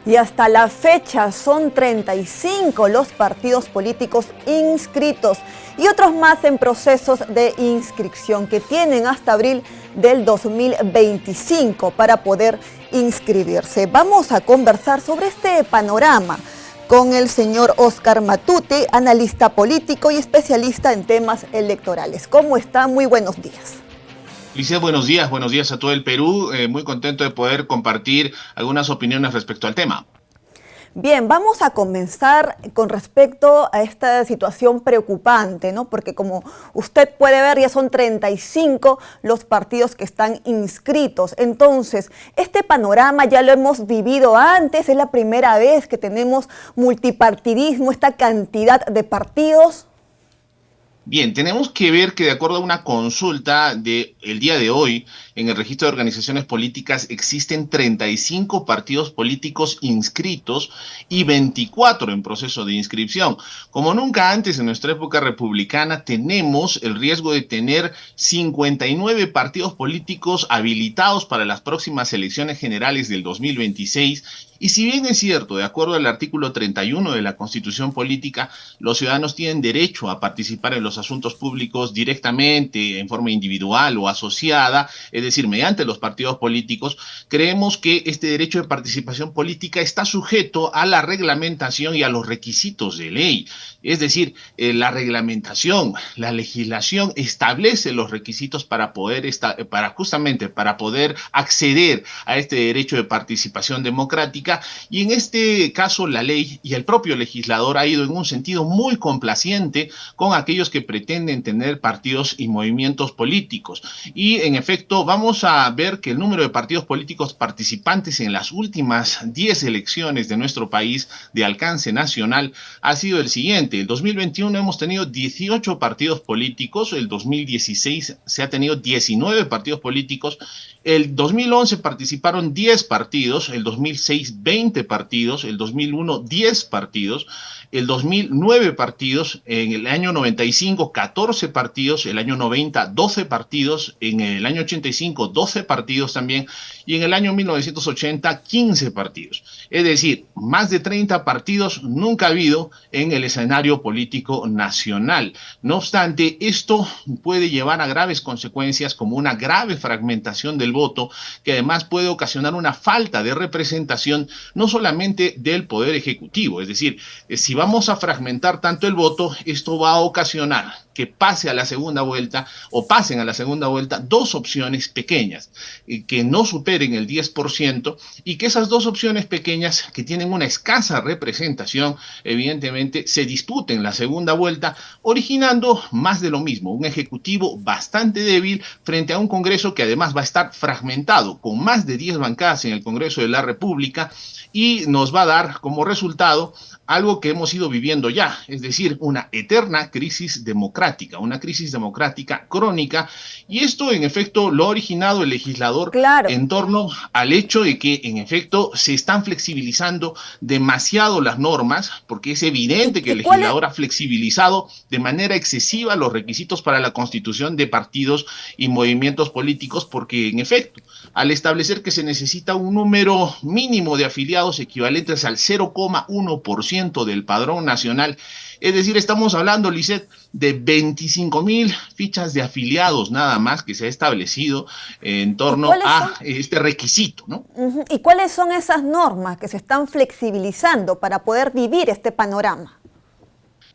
Y hasta la fecha son 35 los partidos políticos inscritos y otros más en procesos de inscripción que tienen hasta abril del 2025 para poder inscribirse. Vamos a conversar sobre este panorama con el señor Óscar Matute, analista político y especialista en temas electorales. ¿Cómo está? Muy buenos días. Licia, buenos días a todo el Perú. Muy contento de poder compartir algunas opiniones respecto al tema. Bien, vamos a comenzar con respecto a esta situación preocupante, ¿no? Porque como usted puede ver, ya son 35 los partidos que están inscritos. Entonces, este panorama ya lo hemos vivido antes, es la primera vez que tenemos multipartidismo, esta cantidad de partidos. Bien, tenemos que ver que de acuerdo a una consulta del día de hoy, en el registro de organizaciones políticas existen 35 partidos políticos inscritos y 24 en proceso de inscripción. Como nunca antes en nuestra época republicana, tenemos el riesgo de tener 59 partidos políticos habilitados para las próximas elecciones generales del 2026. Y si bien es cierto, de acuerdo al artículo 31 de la Constitución Política, los ciudadanos tienen derecho a participar en los asuntos públicos directamente, en forma individual o asociada, es decir, mediante los partidos políticos, creemos que este derecho de participación política está sujeto a la reglamentación y a los requisitos de ley. Es decir, la reglamentación, la legislación establece los requisitos para poder acceder a este derecho de participación democrática. Y en este caso la ley y el propio legislador ha ido en un sentido muy complaciente con aquellos que pretenden tener partidos y movimientos políticos. Y en efecto vamos a ver que el número de partidos políticos participantes en las últimas 10 elecciones de nuestro país de alcance nacional ha sido el siguiente. El 2021 hemos tenido 18 partidos políticos, el 2016 se ha tenido 19 partidos políticos, el 2011 participaron 10 partidos, el 2006 20 partidos, el 2001 10 partidos, el 2009 partidos, en el año 95 14 partidos, el año 90 12 partidos, en el año 85 12 partidos también y en el año 1980 15 partidos. Es decir, más de 30 partidos nunca ha habido en el escenario político nacional. No obstante, esto puede llevar a graves consecuencias como una grave fragmentación del voto que además puede ocasionar una falta de representación no solamente del Poder Ejecutivo, es decir, si vamos a fragmentar tanto el voto, esto va a ocasionar que pase a la segunda vuelta o pasen a la segunda vuelta dos opciones pequeñas que no superen el 10% y que esas dos opciones pequeñas que tienen una escasa representación evidentemente se disputen la segunda vuelta, originando más de lo mismo, un ejecutivo bastante débil frente a un Congreso que además va a estar fragmentado con más de 10 bancadas en el Congreso de la República y nos va a dar como resultado algo que hemos ido viviendo ya, es decir, una eterna crisis democrática, una crisis democrática crónica, y esto en efecto lo ha originado el legislador en torno al hecho de que en efecto se están flexibilizando demasiado las normas, porque es evidente que el legislador ha flexibilizado de manera excesiva los requisitos para la constitución de partidos y movimientos políticos, porque en efecto, al establecer que se necesita un número mínimo de afiliados equivalentes al 0,1% del padrón nacional, es decir, estamos hablando, Lisset, de 25,000 fichas de afiliados nada más que se ha establecido en torno a este requisito, ¿no? ¿Y cuáles son esas normas que se están flexibilizando para poder vivir este panorama?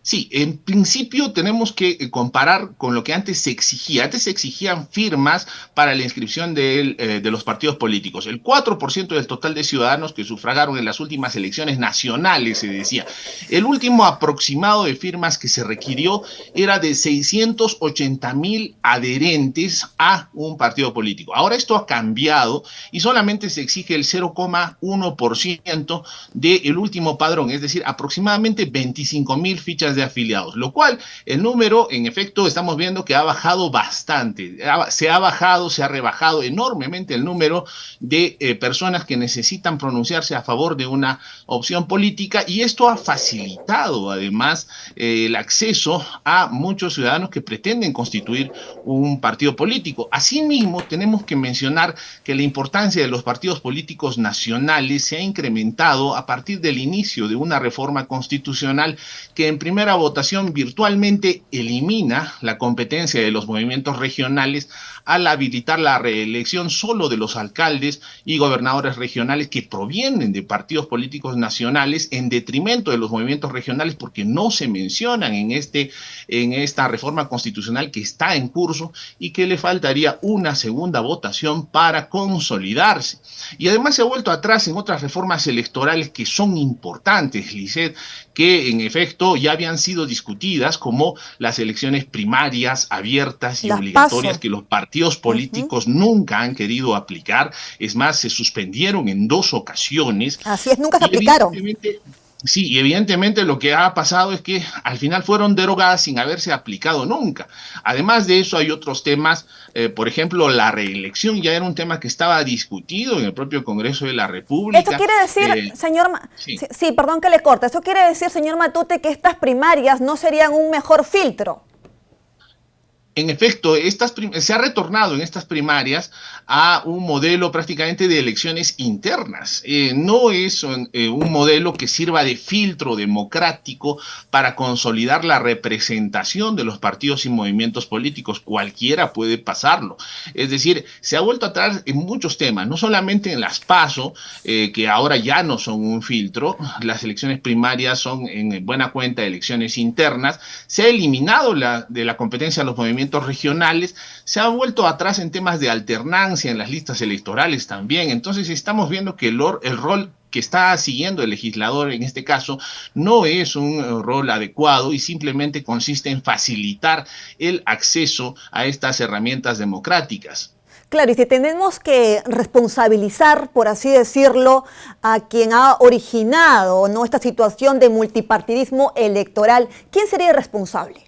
Sí, en principio tenemos que comparar con lo que antes se exigía. Antes se exigían firmas para la inscripción de los partidos políticos. El 4% del total de ciudadanos que sufragaron en las últimas elecciones nacionales, se decía. El último aproximado de firmas que se requirió era de 680,000 adherentes a un partido político. Ahora esto ha cambiado y solamente se exige el 0,1% del último padrón, es decir, aproximadamente 25,000 fichas planillas de afiliados, lo cual el número, en efecto, estamos viendo que ha bajado bastante. Se ha rebajado enormemente el número de personas que necesitan pronunciarse a favor de una opción política, y esto ha facilitado además el acceso a muchos ciudadanos que pretenden constituir un partido político. Asimismo, tenemos que mencionar que la importancia de los partidos políticos nacionales se ha incrementado a partir del inicio de una reforma constitucional que en primera votación virtualmente elimina la competencia de los movimientos regionales al habilitar la reelección solo de los alcaldes y gobernadores regionales que provienen de partidos políticos nacionales, en detrimento de los movimientos regionales, porque no se mencionan en esta reforma constitucional que está en curso y que le faltaría una segunda votación para consolidarse. Y además se ha vuelto atrás en otras reformas electorales que son importantes, Lisset, que en efecto ya habían sido discutidas, como las elecciones primarias abiertas y obligatorias que los partidos políticos nunca han querido aplicar. Es más, se suspendieron en 2 ocasiones. Así es, nunca se aplicaron. Sí, y evidentemente lo que ha pasado es que al final fueron derogadas sin haberse aplicado nunca. Además de eso, hay otros temas, por ejemplo, la reelección ya era un tema que estaba discutido en el propio Congreso de la República. Esto quiere decir, señor, sí, perdón que le corte, eso quiere decir, señor Matute, que estas primarias no serían un mejor filtro. En efecto, se ha retornado en estas primarias a un modelo prácticamente de elecciones internas. No es un modelo que sirva de filtro democrático para consolidar la representación de los partidos y movimientos políticos. Cualquiera puede pasarlo. Es decir, se ha vuelto atrás en muchos temas, no solamente en las PASO, que ahora ya no son un filtro. Las elecciones primarias son en buena cuenta elecciones internas. Se ha eliminado de la competencia de los movimientos regionales, se ha vuelto atrás en temas de alternancia en las listas electorales también. Entonces estamos viendo que el rol que está siguiendo el legislador en este caso no es un rol adecuado y simplemente consiste en facilitar el acceso a estas herramientas democráticas. Claro, y si tenemos que responsabilizar, por así decirlo, a quien ha originado, ¿no?, esta situación de multipartidismo electoral, ¿quién sería el responsable?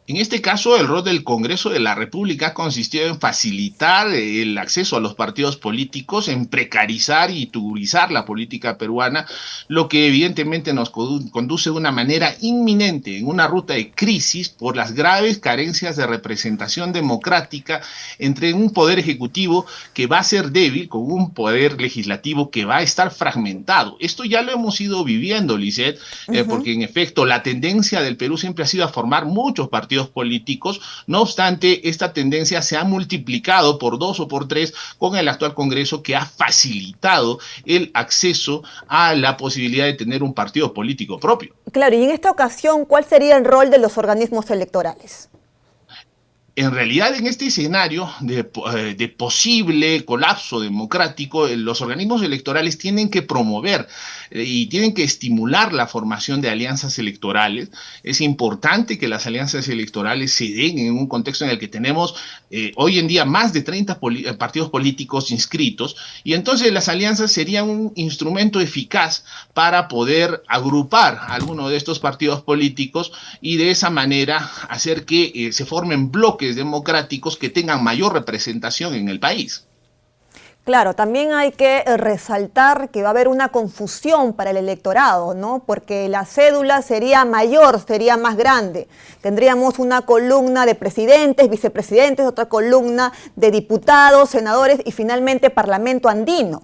En este caso, el rol del Congreso de la República consistió en facilitar el acceso a los partidos políticos, en precarizar y tugurizar la política peruana, lo que evidentemente nos conduce de una manera inminente en una ruta de crisis por las graves carencias de representación democrática entre un poder ejecutivo que va a ser débil con un poder legislativo que va a estar fragmentado. Esto ya lo hemos ido viviendo, Lisset, porque en efecto la tendencia del Perú siempre ha sido a formar muchos partidos políticos. No obstante, esta tendencia se ha multiplicado por 2 o por 3 con el actual Congreso, que ha facilitado el acceso a la posibilidad de tener un partido político propio. Claro, y en esta ocasión, ¿cuál sería el rol de los organismos electorales? En realidad, en este escenario de posible colapso democrático, los organismos electorales tienen que promover y tienen que estimular la formación de alianzas electorales. Es importante que las alianzas electorales se den en un contexto en el que tenemos hoy en día más de 30 partidos políticos inscritos, y entonces las alianzas serían un instrumento eficaz para poder agrupar a alguno de estos partidos políticos y de esa manera hacer que se formen bloques democráticos que tengan mayor representación en el país. Claro, también hay que resaltar que va a haber una confusión para el electorado, ¿no? Porque la cédula sería mayor, sería más grande. Tendríamos una columna de presidentes, vicepresidentes, otra columna de diputados, senadores y finalmente Parlamento andino.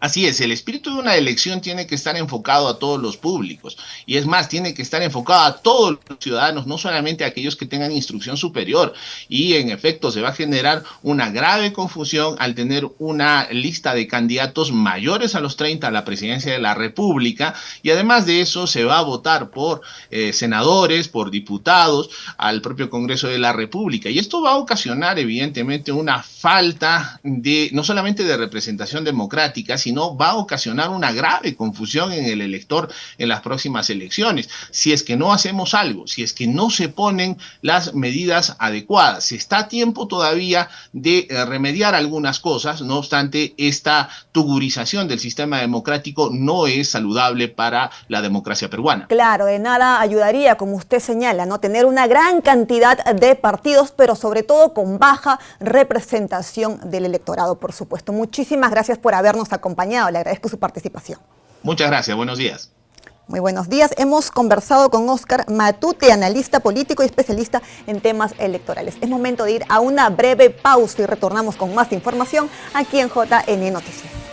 Así es, el espíritu de una elección tiene que estar enfocado a todos los públicos, y es más, tiene que estar enfocado a todos los ciudadanos, no solamente a aquellos que tengan instrucción superior, y en efecto se va a generar una grave confusión al tener una lista de candidatos mayores a los 30 a la presidencia de la República, y además de eso se va a votar por senadores, por diputados, al propio Congreso de la República, y esto va a ocasionar evidentemente una falta de, no solamente de representación democrática, sino sino va a ocasionar una grave confusión en el elector en las próximas elecciones. Si es que no hacemos algo, si es que no se ponen las medidas adecuadas, se está a tiempo todavía de remediar algunas cosas. No obstante, esta tugurización del sistema democrático no es saludable para la democracia peruana. Claro, de nada ayudaría, como usted señala, ¿no? Tener una gran cantidad de partidos, pero sobre todo con baja representación del electorado, por supuesto. Muchísimas gracias por habernos acompañado. Le agradezco su participación. Muchas gracias. Buenos días. Muy buenos días. Hemos conversado con Óscar Matute, analista político y especialista en temas electorales. Es momento de ir a una breve pausa y retornamos con más información aquí en JN Noticias.